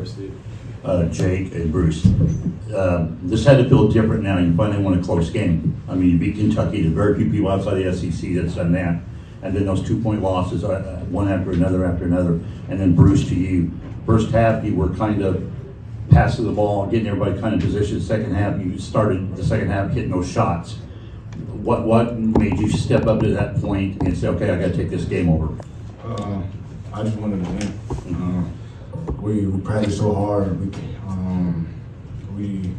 adversity? Jake and Bruce. This had to feel different now. You finally won a close game. I mean, you beat Kentucky. There's very few people outside the SEC that's done that. And then those 2-point losses, one after another, and then Bruce to you. First half, you were kind of passing the ball, getting everybody kind of positioned. Second half, you started the second half hitting those shots. What made you step up to that point and say, okay, I got to take this game over? I just wanted to win. We practiced so hard. We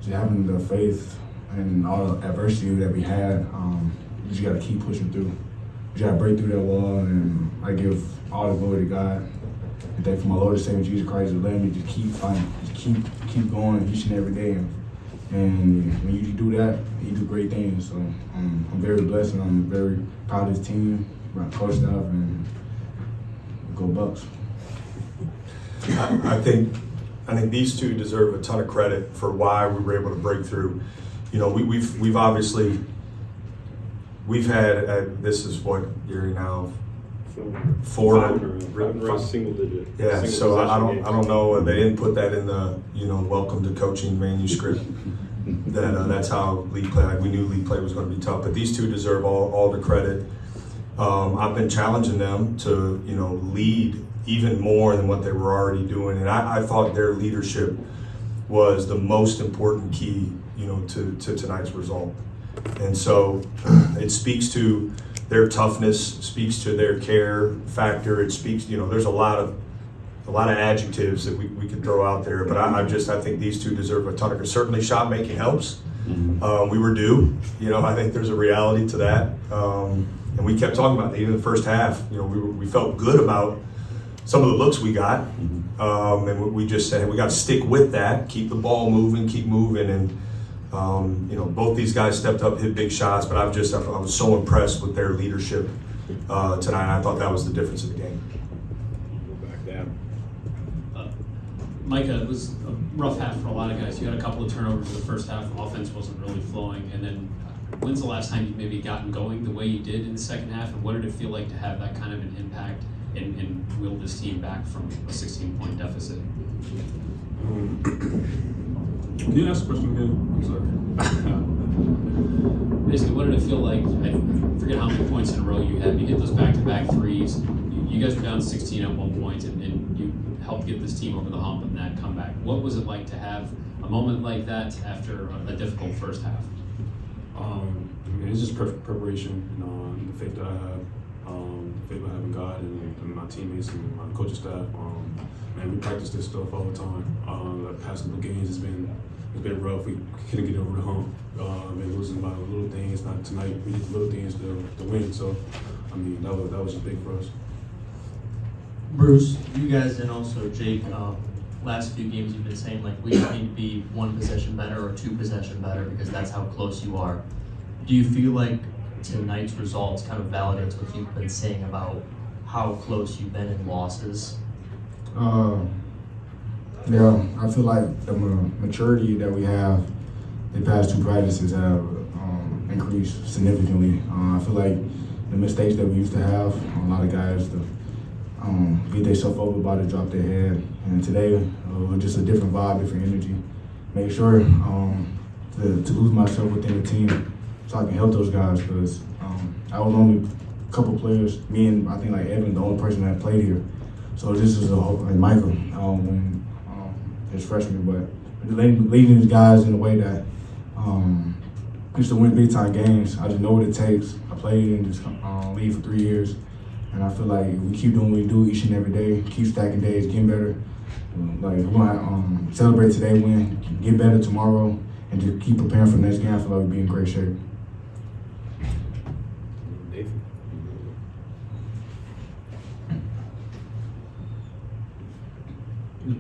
just having the faith and all the adversity that we had. You just got to keep pushing through. You got to break through that wall, and I give all the glory to God. And thank for my Lord and Savior Jesus Christ for letting me just keep fighting, just keep going each and every day. And when you do that, you do great things. So I'm very blessed, and I'm very proud of this team, my coach staff, and go Bucks. I think these two deserve a ton of credit for why we were able to break through. You know, we've obviously had this is what year now. Four single digit. Yeah, single so I games. don't know. They didn't put that in the welcome to coaching manuscript. That's how league play. Like we knew league play was going to be tough, but these two deserve all the credit. I've been challenging them to lead even more than what they were already doing, and I thought their leadership was the most important key to tonight's result. And so it speaks to their toughness, speaks to their care factor. It speaks, there's a lot of adjectives that we could throw out there, but I think these two deserve a ton of. Certainly, shot making helps. We were due. I think there's a reality to that, and we kept talking about it. Even in the first half, we felt good about some of the looks we got, and we just said, hey, we got to stick with that, keep the ball moving, keep moving, and both these guys stepped up, hit big shots, but I was so impressed with their leadership tonight. I thought that was the difference in the game. Back down. Micah, it was a rough half for a lot of guys. You had a couple of turnovers in the first half. Offense wasn't really flowing. And then when's the last time you've maybe gotten going the way you did in the second half? And what did it feel like to have that kind of an impact and wheel this team back from a 16-point deficit? Can you ask a question again? I'm sorry. Basically, what did it feel like? I forget how many points in a row you had. You hit those back-to-back threes. You guys were down 16 at one point, and you helped get this team over the hump in that comeback. What was it like to have a moment like that after a difficult first half? It's just preparation, the faith that I have, the faith I have in God and my teammates and my coaching staff. We practice this stuff all the time. The past couple games it's been rough. We couldn't get over the hump. Been losing by little things. Not tonight. We did the little things to win. So, that was just big for us. Bruce, you guys and also Jake, last few games you've been saying we just need to be one possession better or two possession better because that's how close you are. Do you feel like tonight's results kind of validates what you've been saying about how close you've been in losses? Yeah, I feel like the maturity that we have the past two practices have increased significantly. I feel like the mistakes that we used to have, a lot of guys beat themselves up about it, drop their head. And today, just a different vibe, different energy. Make sure to lose myself within the team so I can help those guys because I was only a couple players, me and I think Evan, the only person that played here. So this is Micah when his freshman, but leading these guys in a way that used to win big time games. I just know what it takes. I played in this league for 3 years, and I feel like we keep doing what we do each and every day, keep stacking days, getting better. We're gonna celebrate today, win, get better tomorrow, and just keep preparing for the next game. I feel like we'll be in great shape.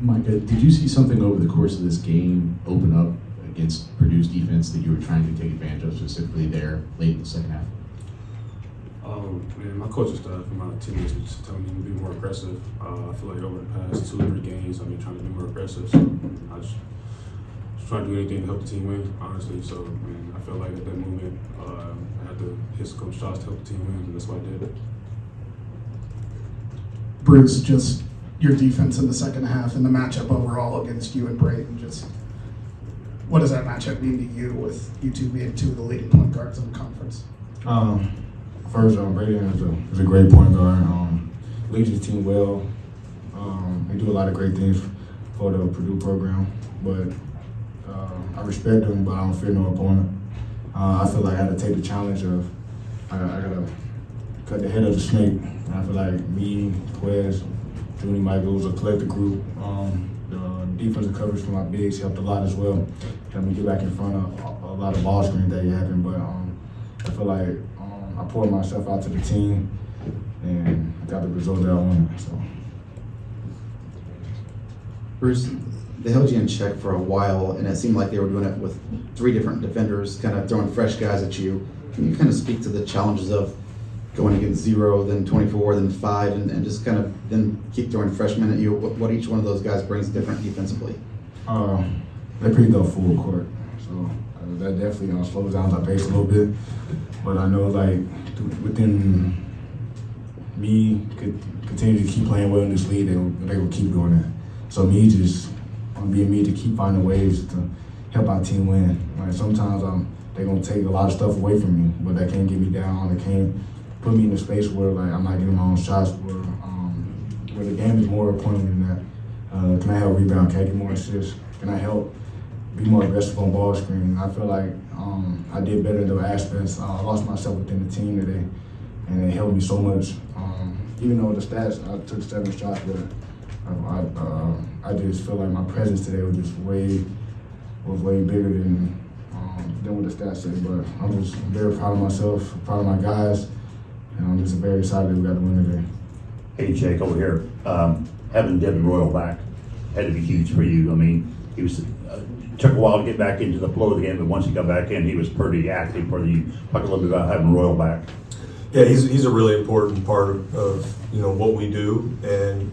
Micah, did you see something over the course of this game open up against Purdue's defense that you were trying to take advantage of specifically there late in the second half? My coaching staff and my teammates were just telling me to be more aggressive. I feel like over the past 2 or 3 games, I've been trying to be more aggressive. So I just trying to do anything to help the team win, honestly. So I felt like at that moment, I had to hit some coach shots to help the team win, and that's what I did. Bruce, just your defense in the second half and the matchup overall against you and Brayton. Just what does that matchup mean to you with you two being two of the leading point guards in the conference? First, Brayden is a great point guard. Leads his team well. They do a lot of great things for the Purdue program, but I respect him, but I don't fear no opponent. I feel like I had to take the challenge of I gotta cut the head of the snake. And I feel like me, Quez, Junie, Micah, was a collective group. The defensive coverage for my bigs helped a lot as well. Helped me get back in front of a lot of ball screens that happened, but I feel like I poured myself out to the team and got the result that I wanted. So. Bruce, they held you in check for a while, and it seemed like they were doing it with 3 different defenders, kind of throwing fresh guys at you. Can you kind of speak to the challenges of going against 0, then 24, then 5, and just kind of then keep throwing freshmen at you? What each one of those guys brings different defensively? They pretty go full court, so that definitely slows down my pace a little bit. But I know like within me could continue to keep playing well in this league, they will keep doing that. So me just being me to keep finding ways to help our team win. Like sometimes they're gonna take a lot of stuff away from me, but they can't get me down. They can't put me in a space where like I'm not getting my own shots. Where the game is more important than that. Can I help rebound? Can I get more assists? Can I help be more aggressive on ball screen? I feel like I did better in those aspects. I lost myself within the team today, and it helped me so much. Even though the stats, I took 7 shots, but I just feel like my presence today was just way bigger than what the stats say. But I'm just very proud of myself, proud of my guys, and I'm just very excited that we got the win today. Hey, Jake, over here. Having Devin Royal back had to be huge for you. I mean, he was took a while to get back into the flow of the game, but once he got back in, he was pretty active for you. Talk a little bit about having Royal back. Yeah, he's a really important part of what we do, and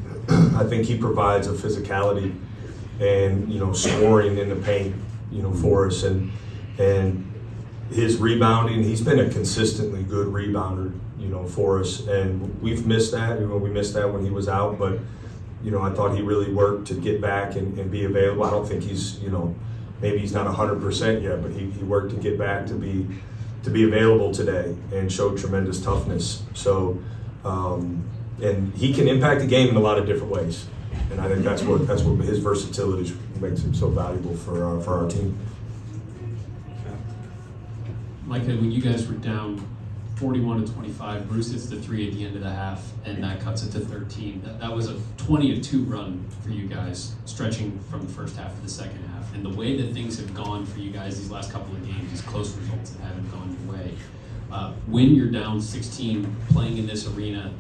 I think he provides a physicality and scoring in the paint for us, and his rebounding. He's been a consistently good rebounder for us, and we've missed that. We missed that when he was out, but I thought he really worked to get back and be available. I don't think he's maybe he's not 100% yet, but he worked to get back to be available today and showed tremendous toughness. So, and he can impact the game in a lot of different ways, and I think that's what his versatility makes him so valuable for our team. Micah, when you guys were down 41-25, Bruce hits the 3 at the end of the half, and that cuts it to 13. That was a 20-2 run for you guys, stretching from the first half to the second half. And the way that things have gone for you guys these last couple of games, these close results that haven't gone your way. When you're down 16, playing in this arena,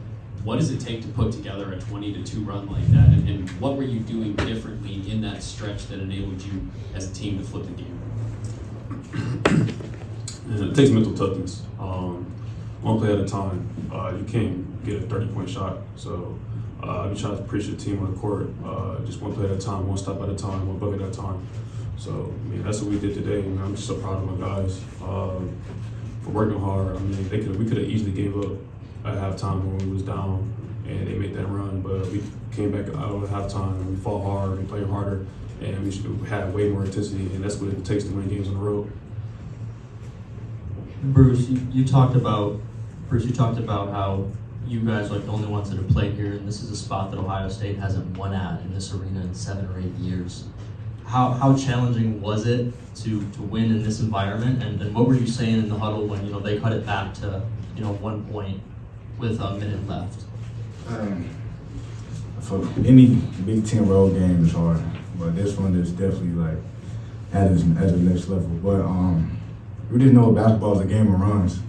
what does it take to put together a 20-2 run like that? And what were you doing differently in that stretch that enabled you as a team to flip the game? And it takes mental toughness. One play at a time. You can't get a 30-point shot. So I've been trying to preach the team on the court. Just one play at a time, one stop at a time, one bucket at a time. So that's what we did today. And I'm just so proud of my guys for working hard. I mean, we could have easily gave up at halftime when we was down, and they made that run. But we came back out of halftime, and we fought hard, we played harder, and we had way more intensity. And that's what it takes to win games on the road. Bruce, you talked about how you guys are like the only ones that have played here, and this is a spot that Ohio State hasn't won at in this arena in 7 or 8 years. How challenging was it to win in this environment, and what were you saying in the huddle when they cut it back to 1 point with a minute left? For any Big Ten road game is hard, but this one is definitely like at the next level. But we didn't know basketball is a game of runs.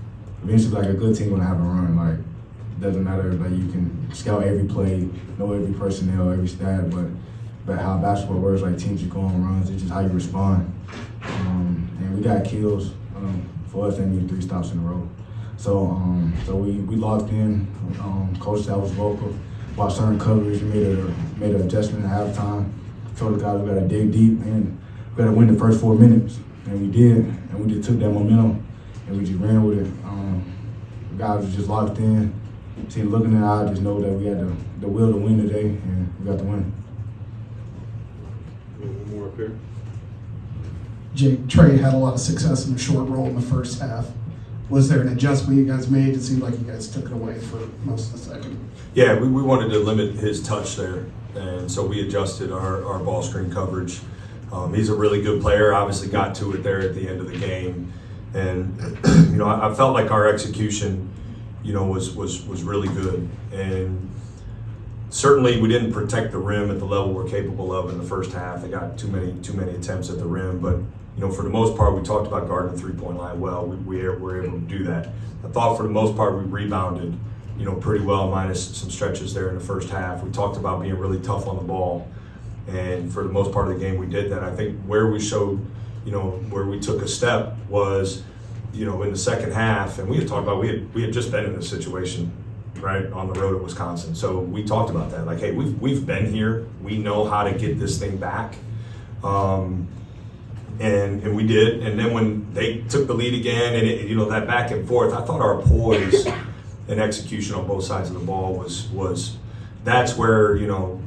Eventually, like a good team gonna have a run. Like it doesn't matter, like you can scout every play, know every personnel, every stat, but how basketball works, like teams just go on runs. It's just how you respond. And we got kills. For us, that means 3 stops in a row. So we locked in. Coach that was vocal. Watched certain coverage, made an adjustment at halftime. Told the guys we gotta dig deep and we gotta win the first 4 minutes. And we did, and we just took that momentum and we just ran with it. The guys were just locked in, seeing looking in the eye, just know that we had the will to win today, and we got the win. One more up here. Jake, Trey had a lot of success in the short roll in the first half. Was there an adjustment you guys made? It seemed like you guys took it away for most of the second. Yeah, we wanted to limit his touch there, and so we adjusted our ball screen coverage. He's a really good player, obviously got to it there at the end of the game. And, you know, I felt like our execution, you know, was really good. And certainly we didn't protect the rim at the level we're capable of in the first half. They got too many attempts at the rim, but you know, for the most part, we talked about guarding the three-point line well. We were able to do that. I thought for the most part we rebounded, you know, pretty well, minus some stretches there in the first half. We talked about being really tough on the ball, and for the most part of the game we did that. I think where we showed, you know, where we took a step was, you know, in the second half, and we had talked about we had just been in this situation, right, on the road at Wisconsin. So we talked about that, like, hey, we've been here. We know how to get this thing back. And we did, and then when they took the lead again, and you know, that back and forth, I thought our poise and execution on both sides of the ball was that's where, you know,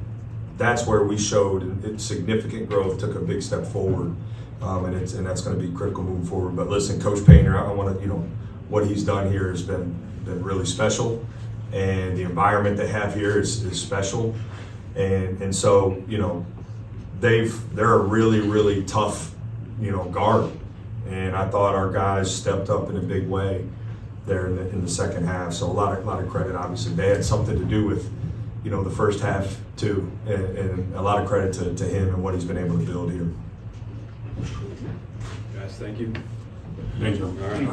that's where we showed significant growth, took a big step forward, and that's going to be critical moving forward. But listen, Coach Painter, I want to, you know, what he's done here has been really special, and the environment they have here is special, and so, you know, they're a really tough, you know, guard, and I thought our guys stepped up in a big way there in the second half. So a lot of credit. Obviously, they had something to do with, you know, the first half too, and a lot of credit to him and what he's been able to build here. Guys, thank you. Thank you. All right.